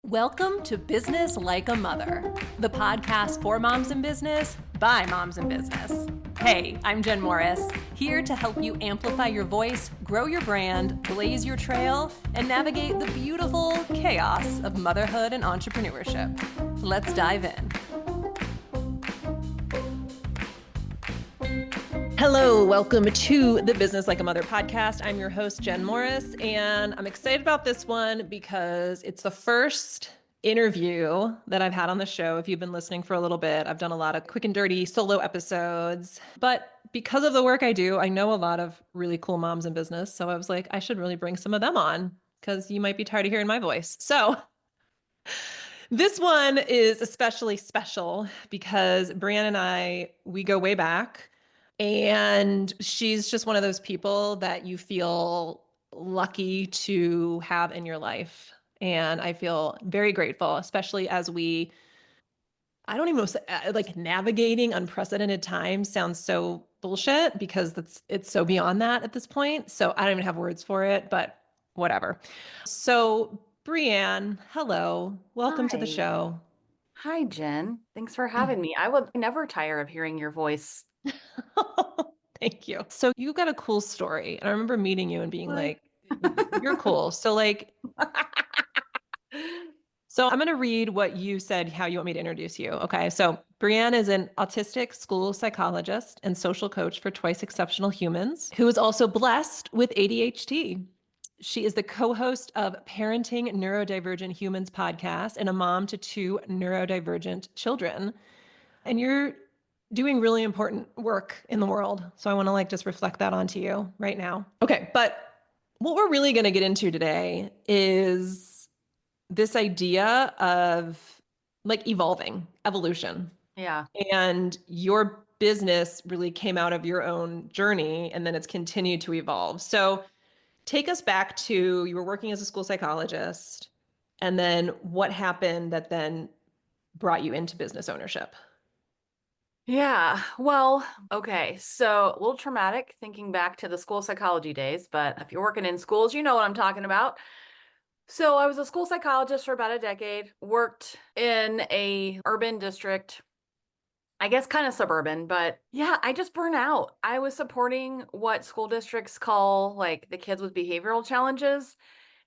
Welcome to Business Like a Mother, the podcast for moms in business by moms in business. Hey, I'm Jen Morris, here to help you amplify your voice, grow your brand, blaze your trail, and navigate the beautiful chaos of motherhood and entrepreneurship. Let's dive in. Hello, welcome to the Business Like a Mother podcast. I'm your host, Jen Morris, and I'm excited about this one because it's the first interview that I've had on the show. If you've been listening for a little bit, I've done a lot of quick and dirty solo episodes, but because of the work I do, I know a lot of really cool moms in business. So I was like, I should really bring some of them on because you might be tired of hearing my voice. So this one is especially special because Breann and we go way back. And she's just one of those people that you feel lucky to have in your life. And I feel very grateful, especially as I don't even know, like navigating unprecedented times sounds so bullshit because it's so beyond that at this point. So I don't even have words for it, but whatever. So Breann, hello. Welcome to the Hi. show. Hi, Jen. Thanks for having me. I would never tire of hearing your voice. Thank you. So you got a cool story. And I remember meeting you and being What? like, you're cool. So I'm going to read what you said, how you want me to introduce you. Okay. So Breann is an autistic school psychologist and social coach for Twice Exceptional Humans, who is also blessed with ADHD. She is the co-host of Parenting Neurodivergent Humans podcast and a mom to two neurodivergent children. And you're doing really important work in the world. So I want to just reflect that onto you right now. Okay, but what we're really going to get into today is this idea of evolving, evolution. Yeah. And your business really came out of your own journey and then it's continued to evolve. So take us back to you were working as a school psychologist and then what happened that then brought you into business ownership? Yeah. Well, okay. So a little traumatic thinking back to the school psychology days, but if you're working in schools, you know what I'm talking about. So I was a school psychologist for about a decade, worked in a urban district, I guess kind of suburban, but yeah, I just burned out. I was supporting what school districts call like the kids with behavioral challenges.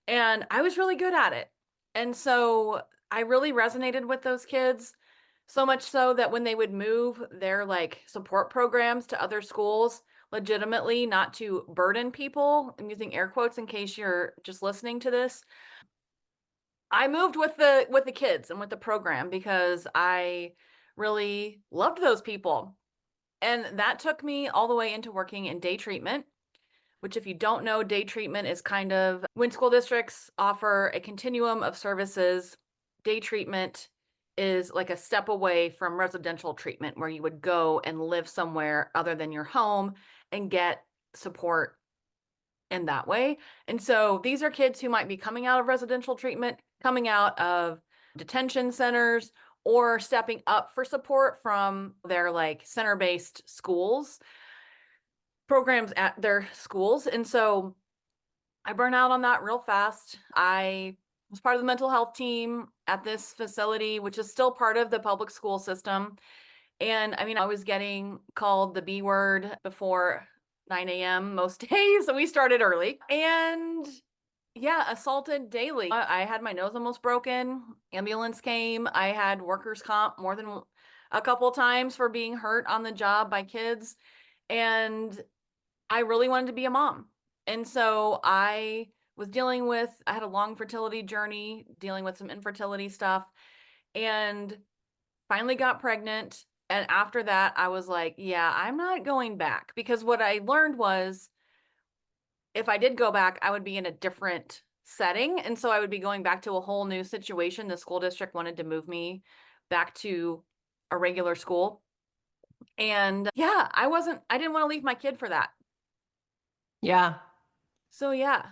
And I was really good at it. And so I really resonated with those kids, so much so that when they would move their like support programs to other schools, legitimately not to burden people, I'm using air quotes in case you're just listening to this. I moved with the kids and with the program because I really loved those people. And that took me all the way into working in day treatment, which if you don't know, day treatment is kind of when school districts offer a continuum of services, day treatment is like a step away from residential treatment where you would go and live somewhere other than your home and get support in that way. And so these are kids who might be coming out of residential treatment, coming out of detention centers, or stepping up for support from their like center-based schools programs at their schools. And so I burned out on that real fast. I was part of the mental health team at this facility, which is still part of the public school system. And I mean, I was getting called the B word before 9 a.m. most days. So we started early and yeah, assaulted daily. I had my nose almost broken. Ambulance came. I had workers' comp more than a couple times for being hurt on the job by kids. And I really wanted to be a mom. And so I had a long fertility journey, dealing with some infertility stuff, and finally got pregnant. And after that, I was like, yeah, I'm not going back because what I learned was if I did go back, I would be in a different setting. And so I would be going back to a whole new situation. The school district wanted to move me back to a regular school. And yeah, I didn't want to leave my kid for that. Yeah. So yeah,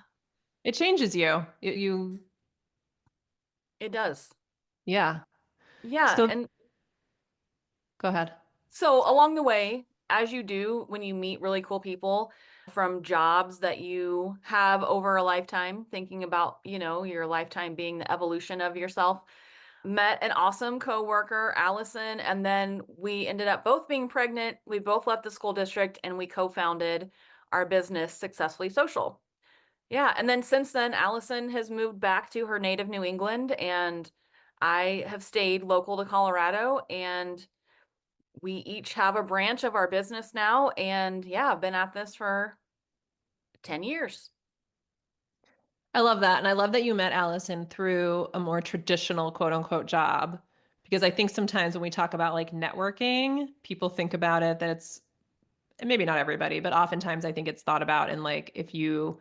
It changes you. You it does. yeah. Yeah. So And go ahead. so along the way, as you do when you meet really cool people, from jobs that you have over a lifetime, thinking about, your lifetime being the evolution of yourself. Met an awesome coworker, Allison, and then we ended up both being pregnant. We both left the school district and we co-founded our business, Successfully Social. Yeah, and then since then, Allison has moved back to her native New England, and I have stayed local to Colorado, and we each have a branch of our business now. And yeah, I've been at this for 10 years. I love that. And I love that you met Allison through a more traditional quote unquote job. Because I think sometimes when we talk about like networking, people think about it that it's, and maybe not everybody, but oftentimes I think it's thought about in like if you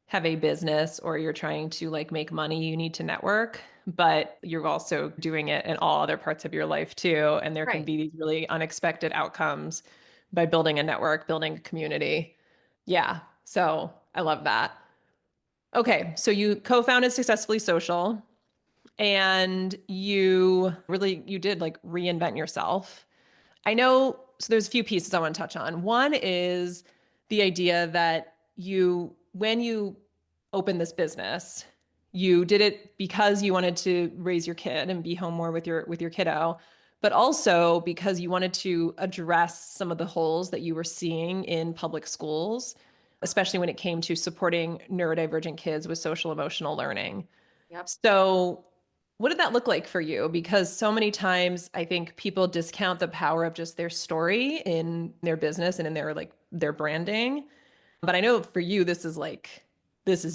have a business or you're trying to like make money, you need to network, but you're also doing it in all other parts of your life too. And there can Right. be these really unexpected outcomes by building a network, building a community. Yeah. So I love that. Okay. So you co-founded Successfully Social and you did like reinvent yourself. I know, so there's a few pieces I want to touch on. One is the idea that when you opened this business, you did it because you wanted to raise your kid and be home more with your kiddo, but also because you wanted to address some of the holes that you were seeing in public schools, especially when it came to supporting neurodivergent kids with social emotional learning. Yep. So, what did that look like for you? Because so many times I think people discount the power of just their story in their business and in their branding. But I know for you, this is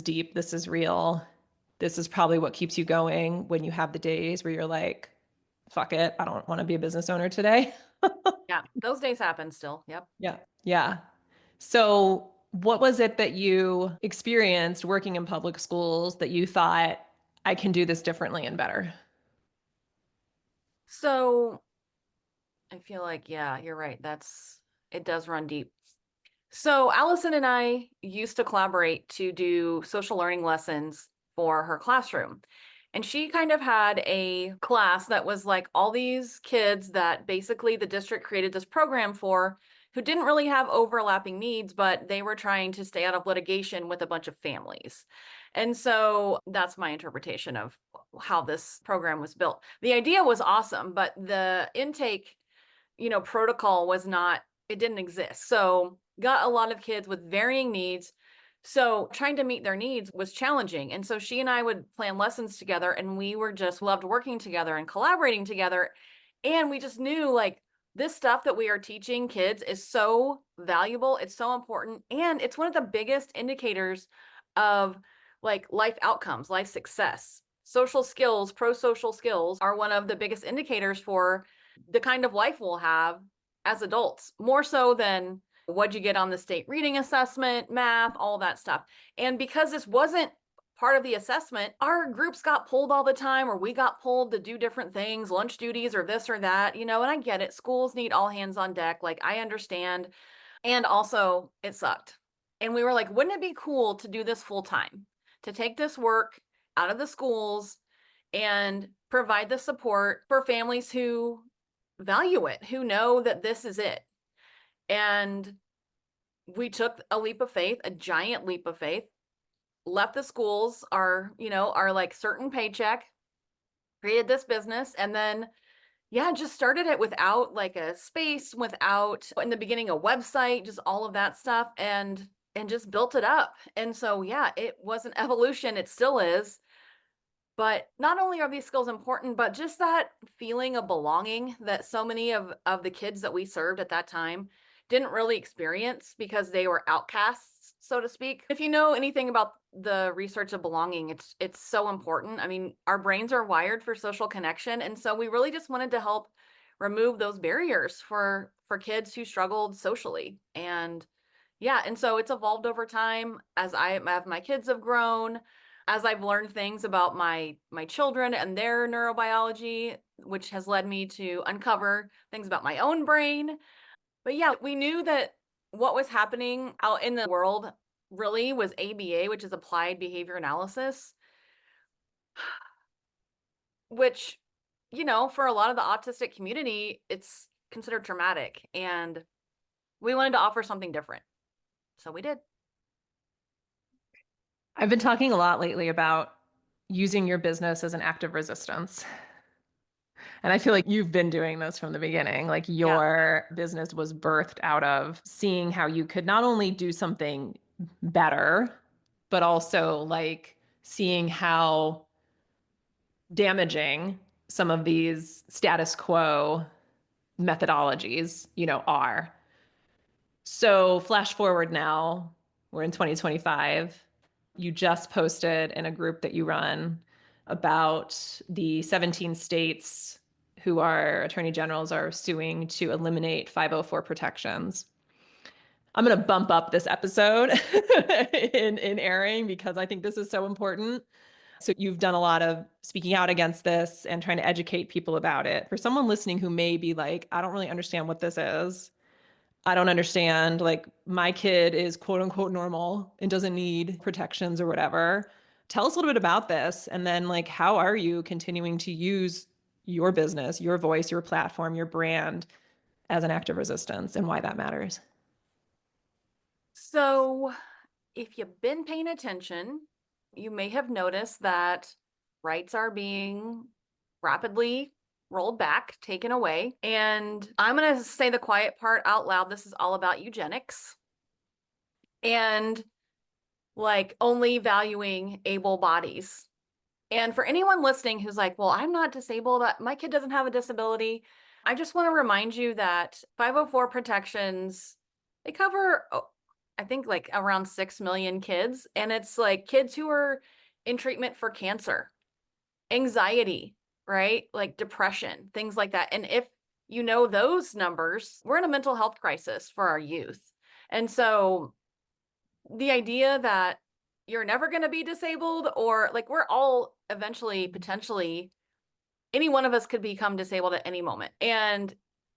deep, this is real. This is probably what keeps you going when you have the days where you're like, fuck it, I don't want to be a business owner today. Yeah, those days happen still. Yep. Yeah. Yeah. So, what was it that you experienced working in public schools that you thought, I can do this differently and better? So I feel like, yeah, you're right. It does run deep. So Allison and I used to collaborate to do social learning lessons for her classroom. And she kind of had a class that was like all these kids that basically the district created this program for who didn't really have overlapping needs, but they were trying to stay out of litigation with a bunch of families. And so that's my interpretation of how this program was built. The idea was awesome, but the intake, protocol was not, it didn't exist. So got a lot of kids with varying needs. So trying to meet their needs was challenging. And so she and I would plan lessons together, and we were just loved working together and collaborating together. And we just knew like this stuff that we are teaching kids is so valuable. It's so important. And it's one of the biggest indicators of like life outcomes, life success. Social skills, pro-social skills are one of the biggest indicators for the kind of life we'll have as adults, more so than what'd you get on the state reading assessment, math, all that stuff. And because this wasn't part of the assessment, our groups got pulled all the time, or we got pulled to do different things, lunch duties or this or that, and I get it. Schools need all hands on deck. Like, I understand. And also, it sucked. And we were like, wouldn't it be cool to do this full time, to take this work out of the schools and provide the support for families who value it, who know that this is it. And we took a leap of faith, a giant leap of faith, left the schools, our like certain paycheck, created this business, and then yeah, just started it without like a space, without in the beginning a website, just all of that stuff, and just built it up. And so yeah, it was an evolution, it still is. But not only are these skills important, but just that feeling of belonging that so many of the kids that we served at that time didn't really experience because they were outcasts, so to speak. If you know anything about the research of belonging, it's so important. I mean, our brains are wired for social connection, and so we really just wanted to help remove those barriers for kids who struggled socially. And yeah, and so it's evolved over time as my kids have grown, as I've learned things about my children and their neurobiology, which has led me to uncover things about my own brain. But yeah, we knew that what was happening out in the world really was ABA, which is applied behavior analysis, which, for a lot of the autistic community, it's considered traumatic. And we wanted to offer something different. So we did. I've been talking a lot lately about using your business as an act of resistance. And I feel like you've been doing this from the beginning. Like Yeah. your business was birthed out of seeing how you could not only do something better, but also like seeing how damaging some of these status quo methodologies, are. So flash forward now, we're in 2025. You just posted in a group that you run about the 17 states who our attorney generals are suing to eliminate 504 protections. I'm going to bump up this episode in airing because I think this is so important. So you've done a lot of speaking out against this and trying to educate people about it. For someone listening who may be like, I don't really understand what this is. I don't understand. Like, my kid is quote unquote normal and doesn't need protections or whatever. Tell us a little bit about this. And then, like, how are you continuing to use your business, your voice, your platform, your brand as an act of resistance and why that matters? So if you've been paying attention, you may have noticed that rights are being rapidly rolled back, taken away. And I'm going to say the quiet part out loud. This is all about eugenics and like only valuing able bodies. And for anyone listening who's like, well, I'm not disabled, my kid doesn't have a disability, I just want to remind you that 504 protections, they cover, I think, like around 6 million kids. And it's like kids who are in treatment for cancer, anxiety, right? Like depression, things like that. And if you know those numbers, we're in a mental health crisis for our youth. And so the idea that you're never going to be disabled, or like we're all eventually potentially, any one of us could become disabled at any moment. And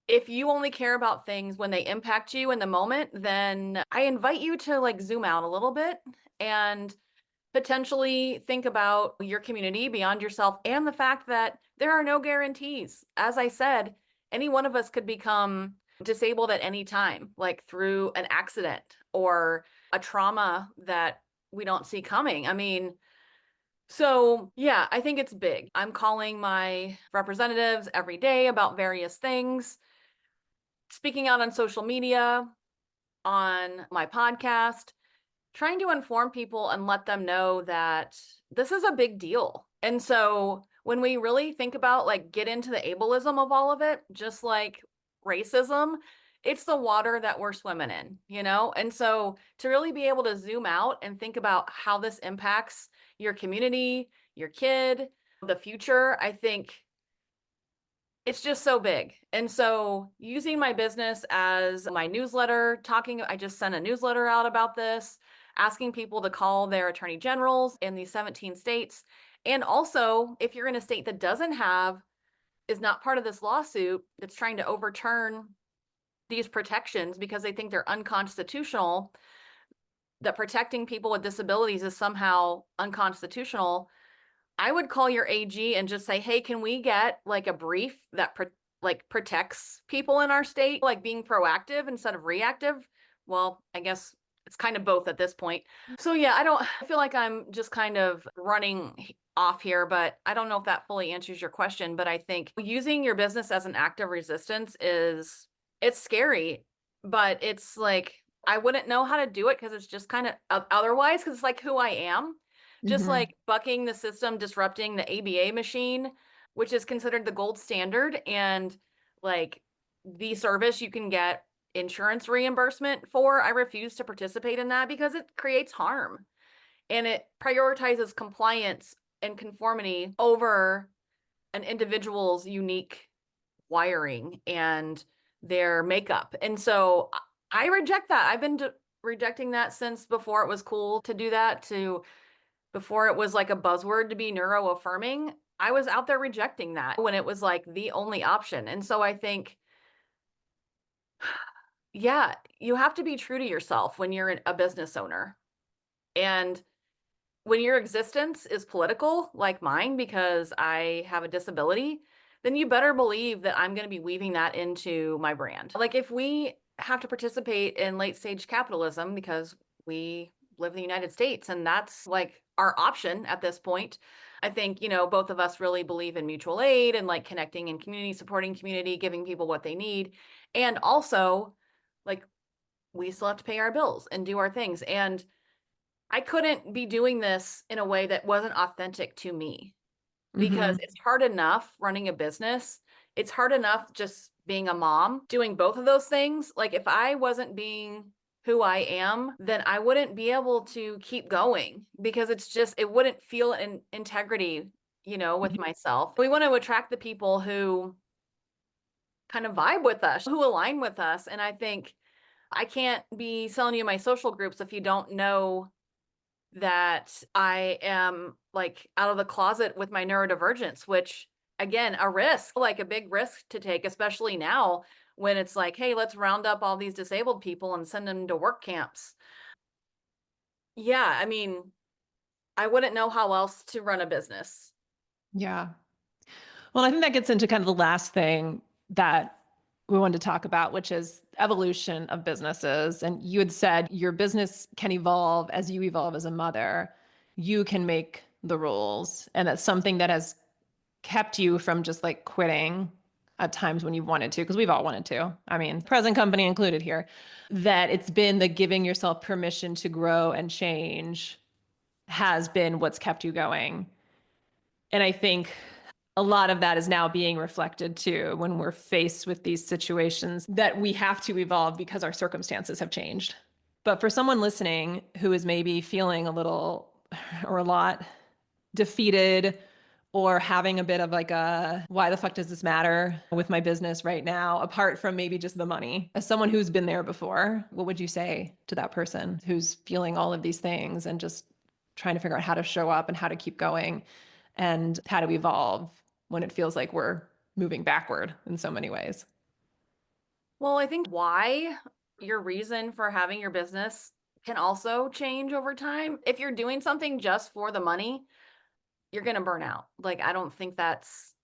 if you only care about things when they impact you in the moment, then I invite you to like zoom out a little bit and potentially think about your community beyond yourself and the fact that there are no guarantees. As I said, any one of us could become disabled at any time, like through an accident or a trauma that we don't see coming. I mean, so yeah, I think it's big. I'm calling my representatives every day about various things, speaking out on social media, on my podcast, trying to inform people and let them know that this is a big deal. And so when we really think about like get into the ableism of all of it, just like racism, it's the water that we're swimming in, you know? And so to really be able to zoom out and think about how this impacts your community, your kid, the future, I think it's just so big. And so using my business as my newsletter, I just sent a newsletter out about this, asking people to call their attorney generals in these 17 states. And also, if you're in a state that is not part of this lawsuit, that's trying to overturn these protections because they think they're unconstitutional, that protecting people with disabilities is somehow unconstitutional, I would call your AG and just say, hey, can we get like a brief that protects people in our state, like being proactive instead of reactive? Well, I guess it's kind of both at this point. So yeah, I feel like I'm just kind of running off here, but I don't know if that fully answers your question. But I think using your business as an act of resistance it's scary, but it's like, I wouldn't know how to do it because it's just kind of otherwise, because it's like who I am. Just Mm-hmm. like bucking the system, disrupting the ABA machine, which is considered the gold standard, and like the service you can get insurance reimbursement for. I refuse to participate in that because it creates harm and it prioritizes compliance and conformity over an individual's unique wiring and their makeup. And so I reject that. I've been rejecting that since before it was cool to do that, before it was like a buzzword to be neuroaffirming. I was out there rejecting that when it was like the only option. And so I think, yeah, you have to be true to yourself when you're a business owner. And when your existence is political, like mine, because I have a disability, then you better believe that I'm going to be weaving that into my brand. Like if we have to participate in late stage capitalism because we live in the United States and that's like our option at this point. I think, both of us really believe in mutual aid and like connecting in community, supporting community, giving people what they need. And also, like, we still have to pay our bills and do our things. And I couldn't be doing this in a way that wasn't authentic to me because Mm-hmm. it's hard enough running a business. It's hard enough just being a mom, doing both of those things. Like if I wasn't being who I am, then I wouldn't be able to keep going because it wouldn't feel in integrity, with myself. We want to attract the people who kind of vibe with us, who align with us. And I think I can't be selling you my social groups if you don't know that I am like out of the closet with my neurodivergence, which again, a risk, like a big risk to take, especially now when it's like, hey, let's round up all these disabled people and send them to work camps. Yeah, I mean, I wouldn't know how else to run a business. Yeah. Well, I think that gets into kind of the last thing that we wanted to talk about, which is evolution of businesses. And you had said your business can evolve as you evolve as a mother. You can make the rules. And that's something that has kept you from just like quitting at times when you've wanted to, because we've all wanted to. I mean, present company included here, that it's been the giving yourself permission to grow and change has been what's kept you going. And I think a lot of that is now being reflected too when we're faced with these situations that we have to evolve because our circumstances have changed. But for someone listening who is maybe feeling a little or a lot defeated or having a bit of like a why the fuck does this matter with my business right now, apart from maybe just the money, as someone who's been there before, what would you say to that person who's feeling all of these things and just trying to figure out how to show up and how to keep going and how to evolve when it feels like we're moving backward in so many ways? Well, I think why your reason for having your business can also change over time. If you're doing something just for the money, you're going to burn out. Like I don't think that's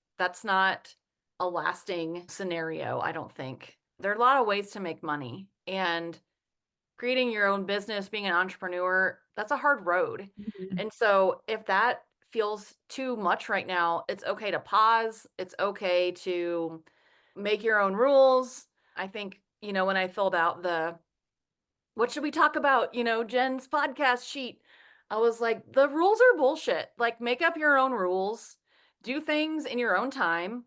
not a lasting scenario, I don't think. There are a lot of ways to make money and creating your own business, being an entrepreneur, that's a hard road. Mhm. And so if that feels too much right now, it's okay to pause. It's okay to make your own rules. I think, when I filled out the what should we talk about, Jen's podcast sheet, I was like, the rules are bullshit. Like, make up your own rules, do things in your own time,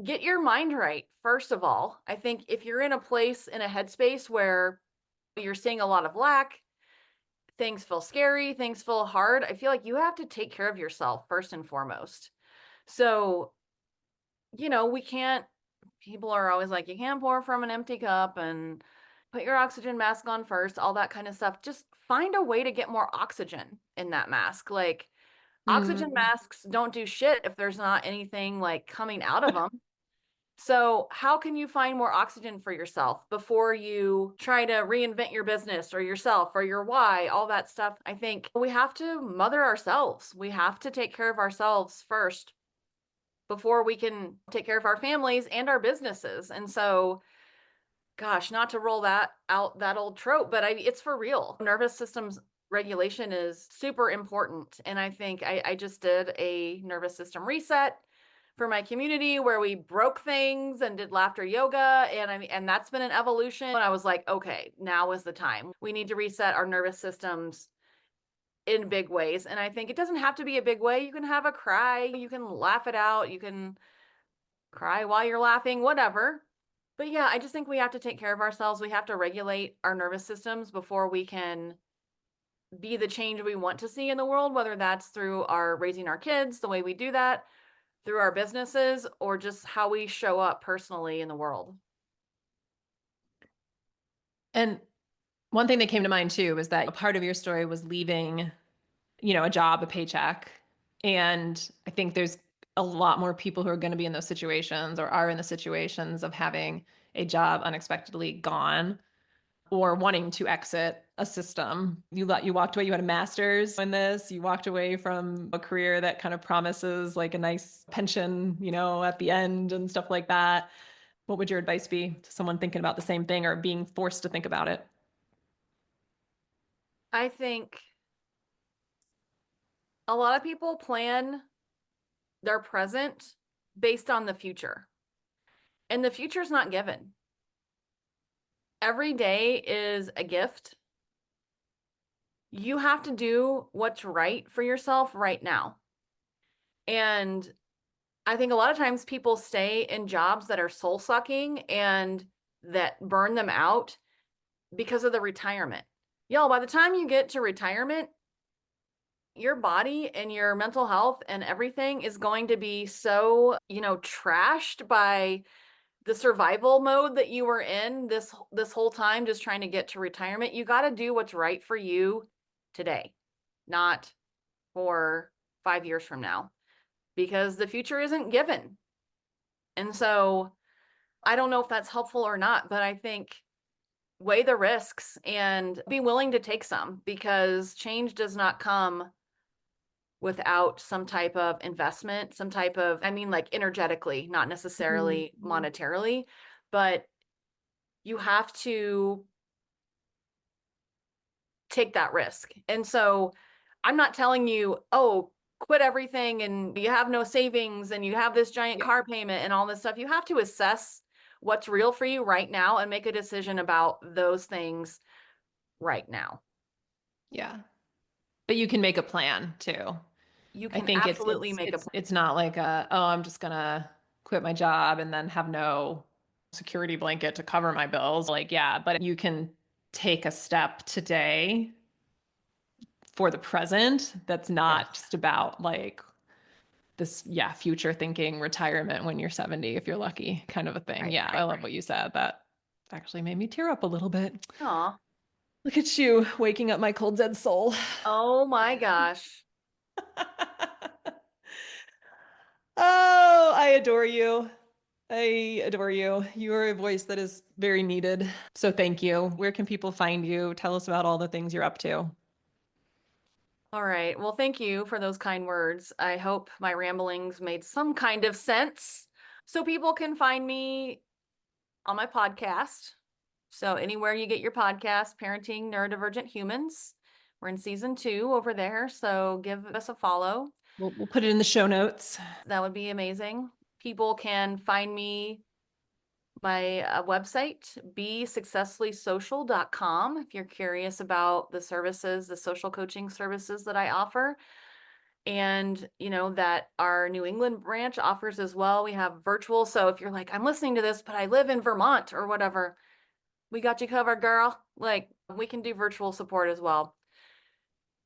get your mind right. First of all, I think if you're in a place, in a headspace where you're seeing a lot of lack, things feel scary, things feel hard, I feel like you have to take care of yourself first and foremost. So, we can't, people are always like, you can't pour from an empty cup and put your oxygen mask on first, all that kind of stuff. Just find a way to get more oxygen in that mask. Like, oxygen Mm. masks don't do shit if there's not anything like coming out of them. So, how can you find more oxygen for yourself before you try to reinvent your business or yourself or your why, all that stuff? I think we have to mother ourselves. We have to take care of ourselves first before we can take care of our families and our businesses. And so, gosh, not to roll that out, that old trope, but it's for real. Nervous systems regulation is super important. And I think I just did a nervous system reset for my community where we broke things and did laughter yoga. And that's been an evolution. And I was like, okay, now is the time. We need to reset our nervous systems in big ways. And I think it doesn't have to be a big way. You can have a cry, you can laugh it out, you can cry while you're laughing, whatever. But yeah, I just think we have to take care of ourselves. We have to regulate our nervous systems before we can be the change we want to see in the world, whether that's through our raising our kids, the way we do that, through our businesses, or just how we show up personally in the world. And one thing that came to mind too was that a part of your story was leaving, a job, a paycheck. And I think there's a lot more people who are going to be in those situations or are in the situations of having a job unexpectedly gone or wanting to exit a system. You walked away, you had a master's in this, you walked away from a career that kind of promises like a nice pension, at the end and stuff like that. What would your advice be to someone thinking about the same thing or being forced to think about it? I think a lot of people plan their present based on the future, and the future is not given. Every day is a gift. You have to do what's right for yourself right now. And I think a lot of times people stay in jobs that are soul sucking and that burn them out because of the retirement. Y'all, by the time you get to retirement, your body and your mental health and everything is going to be so, trashed by the survival mode that you were in this whole time, just trying to get to retirement. You got to do what's right for you today, not for 5 years from now, because the future isn't given. And so I don't know if that's helpful or not, but I think weigh the risks and be willing to take some, because change does not come without some type of investment, some type of, like energetically, not necessarily monetarily, but you have to take that risk. And so I'm not telling you, oh, quit everything and you have no savings and you have this giant car payment and all this stuff. You have to assess what's real for you right now and make a decision about those things right now. Yeah. But you can make a plan too. You I can think absolutely make a plan. it's not like I'm just gonna quit my job and then have no security blanket to cover my bills. Like, yeah, but you can take a step today for the present that's not just about like this, future thinking retirement when you're 70, if you're lucky, kind of a thing. Right, Yeah, I love what you said. That actually made me tear up a little bit. Aw. Look at you waking up my cold dead soul. Oh my gosh. Oh, I adore you. I adore you. You are a voice that is very needed. So thank you. Where can people find you? Tell us about all the things you're up to. All right. Well, thank you for those kind words. I hope my ramblings made some kind of sense. So people can find me on my podcast. So anywhere you get your podcast, Parenting Neurodivergent Humans. We're in season 2 over there. So give us a follow. We'll put it in the show notes. That would be amazing. People can find me my website, besuccessfullysocial.com, if you're curious about the services, the social coaching services that I offer. And, that our New England branch offers as well. We have virtual. So if you're like, I'm listening to this, but I live in Vermont or whatever, we got you covered, girl. Like, we can do virtual support as well.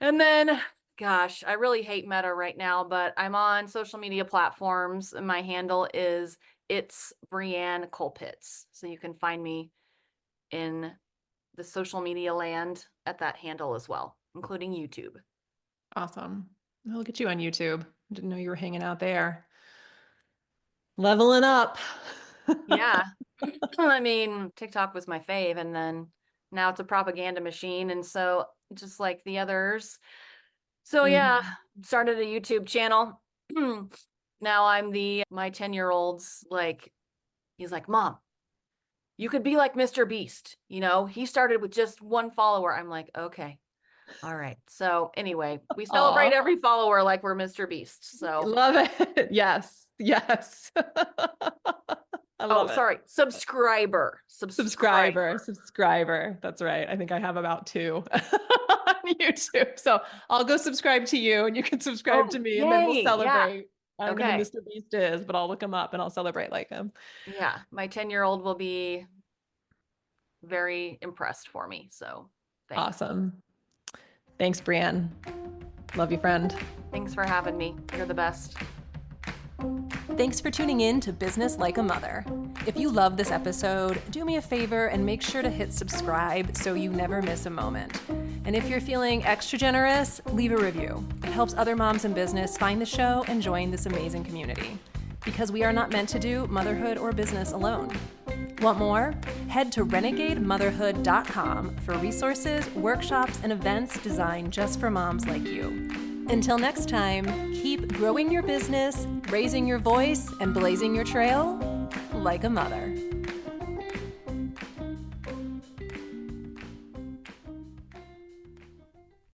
And then, gosh, I really hate Meta right now, but I'm on social media platforms. And my handle is It's Breann Colpitts. So you can find me in the social media land at that handle as well, including YouTube. Awesome. I'll get you on YouTube. Didn't know you were hanging out there. Leveling up. Yeah. TikTok was my fave, and then now it's a propaganda machine. And so just like the others. So yeah, started a YouTube channel. Now my 10-year-old's like, he's like, Mom, you could be like Mr. Beast. He started with just 1 follower. I'm like, okay. All right. So anyway, we celebrate every follower like we're Mr. Beast. So love it. Yes. Yes. I love it. Sorry. Subscriber. That's right. I think I have about 2 on YouTube. So I'll go subscribe to you and you can subscribe to me, and then we'll celebrate. Yeah. I don't know who Mr. Beast is, but I'll look him up and I'll celebrate like him. Yeah. My 10-year-old will be very impressed for me. So thanks. Awesome. Thanks, Breann. Love you, friend. Thanks for having me. You're the best. Thanks for tuning in to Business Like a Mother. If you love this episode, do me a favor and make sure to hit subscribe so you never miss a moment. And if you're feeling extra generous, leave a review. It helps other moms in business find the show and join this amazing community. Because we are not meant to do motherhood or business alone. Want more? Head to renegademotherhood.com for resources, workshops, and events designed just for moms like you. Until next time, keep growing your business, raising your voice, and blazing your trail like a mother.